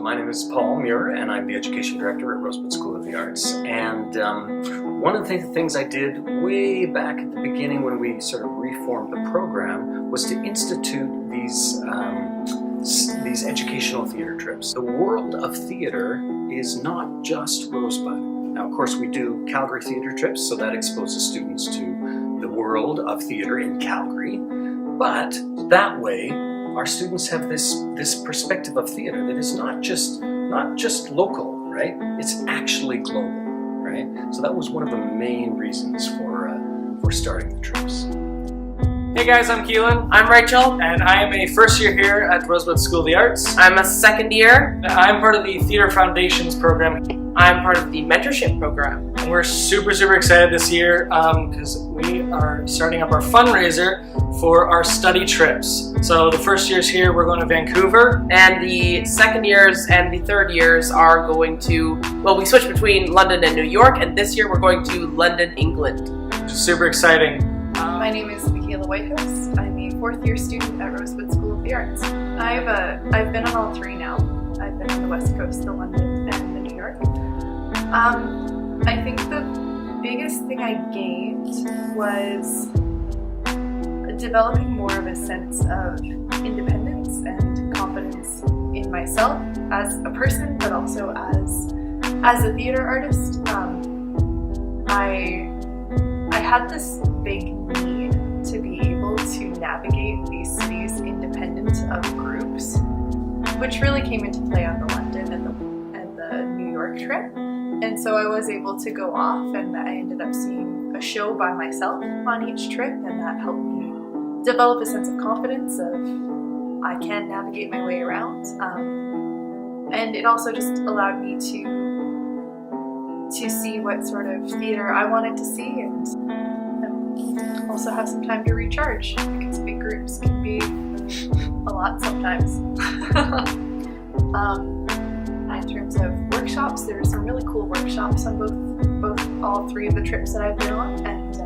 My name is Paul Muir, and I'm the Education Director at Rosebud School of the Arts. And one of the things I did way back at the beginning when we sort of reformed the program was to institute these educational theater trips. The world of theater is not just Rosebud. Now, of course, we do Calgary theater trips, so that exposes students to the world of theater in Calgary. But that way, our students have this perspective of theater that is not just local, right? It's actually global, right? So that was one of the main reasons for starting the trips. Hey guys, I'm Keelan. I'm Rachel. And I am a first year here at Rosebud School of the Arts. I'm a second year. I'm part of the Theater Foundations program. I'm part of the mentorship program. And we're super excited this year because we are starting up our fundraiser for our study trips. So the first years here, we're going to Vancouver. And the second years and the third years are going to, well, we switch between London and New York, and this year we're going to London, England. Which is super exciting. My name is Michaela Whitehouse. I'm a fourth year student at Rosebud School of the Arts. I've been on all three now. I've been on the West Coast, the London, and the New York. I think the biggest thing I gained was developing more of a sense of independence and confidence in myself as a person, but also as a theater artist. I had this big need to be able to navigate these cities independent of groups, which really came into play on the London and the New York trip. And so I was able to go off, and I ended up seeing a show by myself on each trip, and that helped me develop a sense of confidence of I can navigate my way around. And it also just allowed me to see what sort of theater I wanted to see, and also have some time to recharge, because big groups can be a lot sometimes. In terms of workshops, there were some really cool workshops on all three of the trips that I've been on, and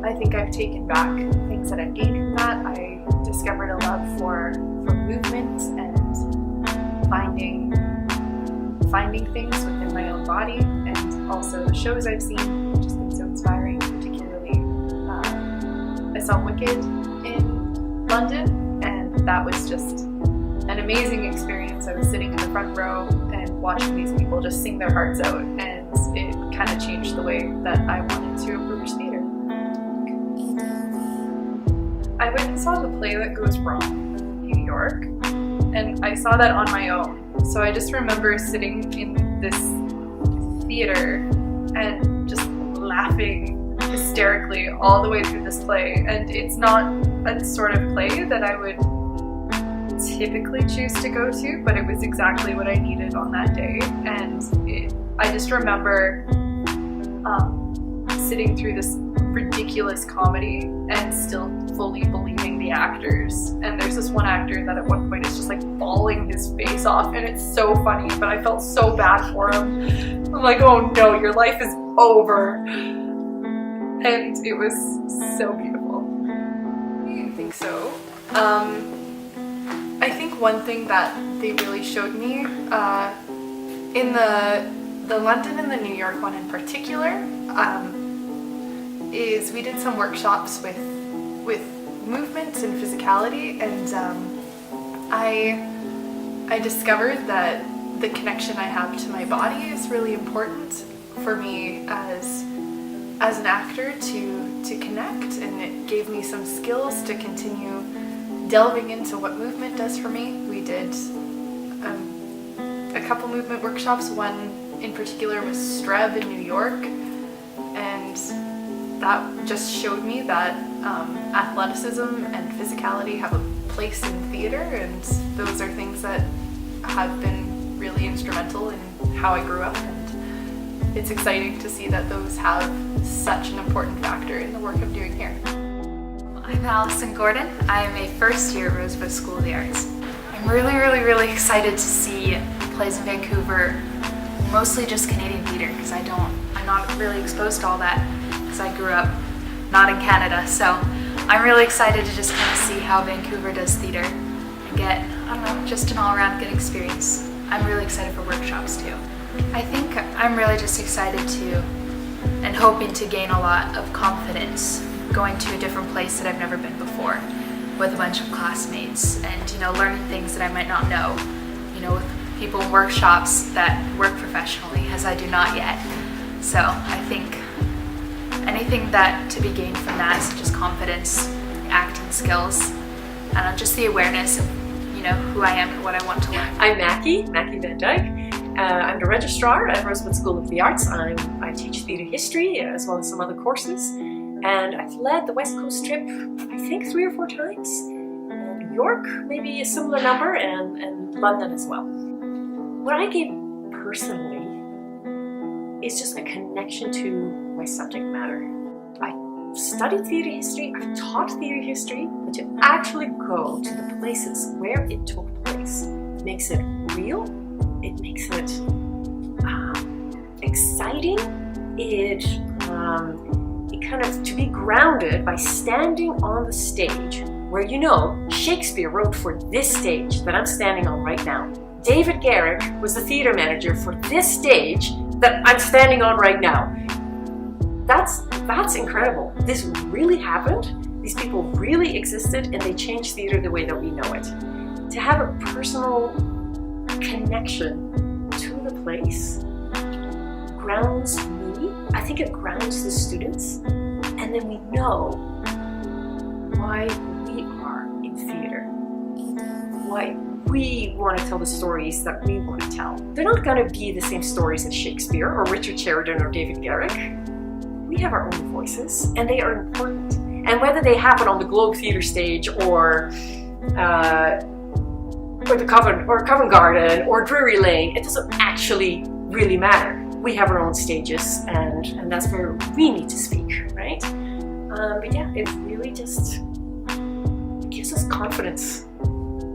I think I've taken back things that I've gained from that. I discovered a love for movement and finding things within my own body, and also the shows I've seen have just been so inspiring. Particularly, I saw Wicked in London, and that was just an amazing experience. I was sitting in the front row and watching these people just sing their hearts out, and it kind of changed the way that I wanted to approach theater. I went and saw The Play That Goes Wrong in New York, and I saw that on my own. So I just remember sitting in this theater and just laughing hysterically all the way through this play. And it's not a sort of play that I would typically choose to go to, but it was exactly what I needed on that day. And I just remember sitting through this ridiculous comedy and still fully believing the actors. And there's this one actor that at one point is just like bawling his face off, and it's so funny, but I felt so bad for him. I'm like, oh no, your life is over. And it was so beautiful. I think so. I think one thing that they really showed me in the London and the New York one in particular is we did some workshops with movement and physicality, and I discovered that the connection I have to my body is really important for me as an actor to connect, and it gave me some skills to continue delving into what movement does for me. We did a couple movement workshops. One in particular was Streb in New York, and that just showed me that athleticism and physicality have a place in theater, and those are things that have been really instrumental in how I grew up, and it's exciting to see that those have such an important factor in the work I'm doing here. I'm Allison Gordon. I'm a first year at Rosebud School of the Arts. I'm really excited to see plays in Vancouver, mostly just Canadian theatre, because I'm not really exposed to all that, because I grew up not in Canada. So I'm really excited to just kind of see how Vancouver does theatre and get, I don't know, just an all-around good experience. I'm really excited for workshops too. I think I'm really just excited to and hoping to gain a lot of confidence going to a different place that I've never been before with a bunch of classmates and, learning things that I might not know, with people in workshops that work professionally, as I do not yet. So I think anything that to be gained from that, such as confidence, acting skills, and just the awareness of, who I am and what I want to learn. I'm Mackie Van Dyke. I'm the registrar at Rosebud School of the Arts. I teach theatre history as well as some other courses. And I've led the West Coast trip, I think 3 or 4 times. New York, maybe a similar number, and London as well. What I gave personally is just a connection to my subject matter. I've studied theatre history, I've taught theatre history, but to actually go to the places where it took place makes it real, it makes it exciting, it kind of to be grounded by standing on the stage where Shakespeare wrote for this stage that I'm standing on right now. David Garrick was the theatre manager for this stage that I'm standing on right now. That's incredible. This really happened. These people really existed and they changed theatre the way that we know it. To have a personal connection to the place grounds me. I think it grounds the students. And then we know why we are in theatre. Why we want to tell the stories that we want to tell. They're not going to be the same stories as Shakespeare or Richard Sheridan or David Garrick. We have our own voices, and they are important. And whether they happen on the Globe Theatre stage or the Covent Garden or Drury Lane, it doesn't actually really matter. We have our own stages, and that's where we need to speak, right? But yeah, it really just gives us confidence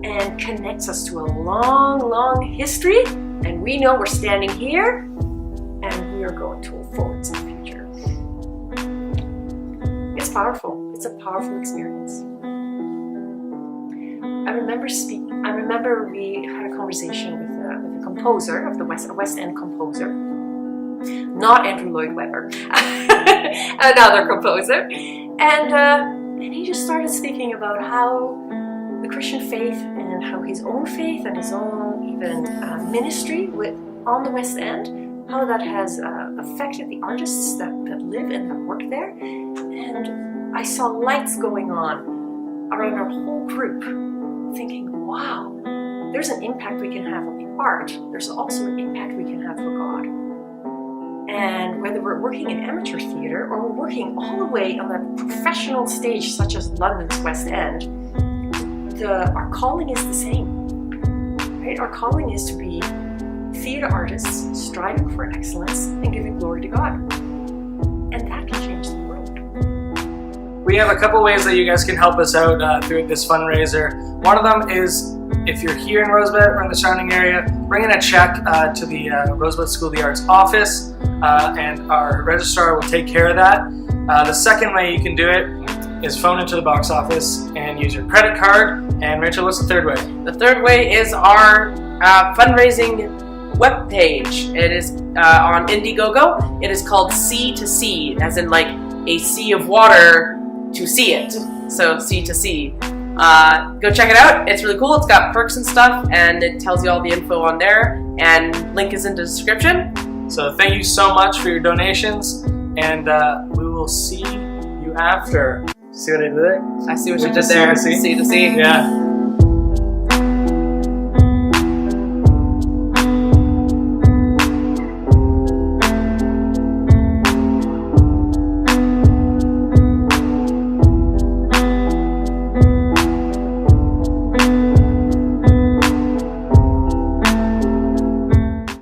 and connects us to a long, long history, and we know we're standing here, and we are going forward to the future. It's powerful. It's a powerful experience. I remember we had a conversation with a composer of the West End composer, not Andrew Lloyd Webber, another composer, and he just started speaking about how the Christian faith and how his own faith and his own even ministry on the West End, how that has affected the artists that live and that work there. And I saw lights going on around our whole group, thinking, wow, there's an impact we can have on the art. There's also an impact we can have for God. And whether we're working in amateur theatre or we're working all the way on a professional stage such as London's West End, our calling is the same, right? Our calling is to be theatre artists striving for excellence and giving glory to God. And that can change the world. We have a couple ways that you guys can help us out through this fundraiser. One of them is, if you're here in Rosebud or in the surrounding area, bring in a check to the Rosebud School of the Arts office, and our registrar will take care of that. The second way you can do it is phone into the box office and use your credit card. And Rachel, what's the third way? The third way is our fundraising webpage. It is on Indiegogo. It is called Sea to Sea, as in like a sea of water to see it. So Sea to Sea. Go check it out. It's really cool. It's got perks and stuff, and it tells you all the info on there. And link is in the description. So thank you so much for your donations, and we will see you after. See what I did there? I see what you did there. See? Sea to Sea. Yeah.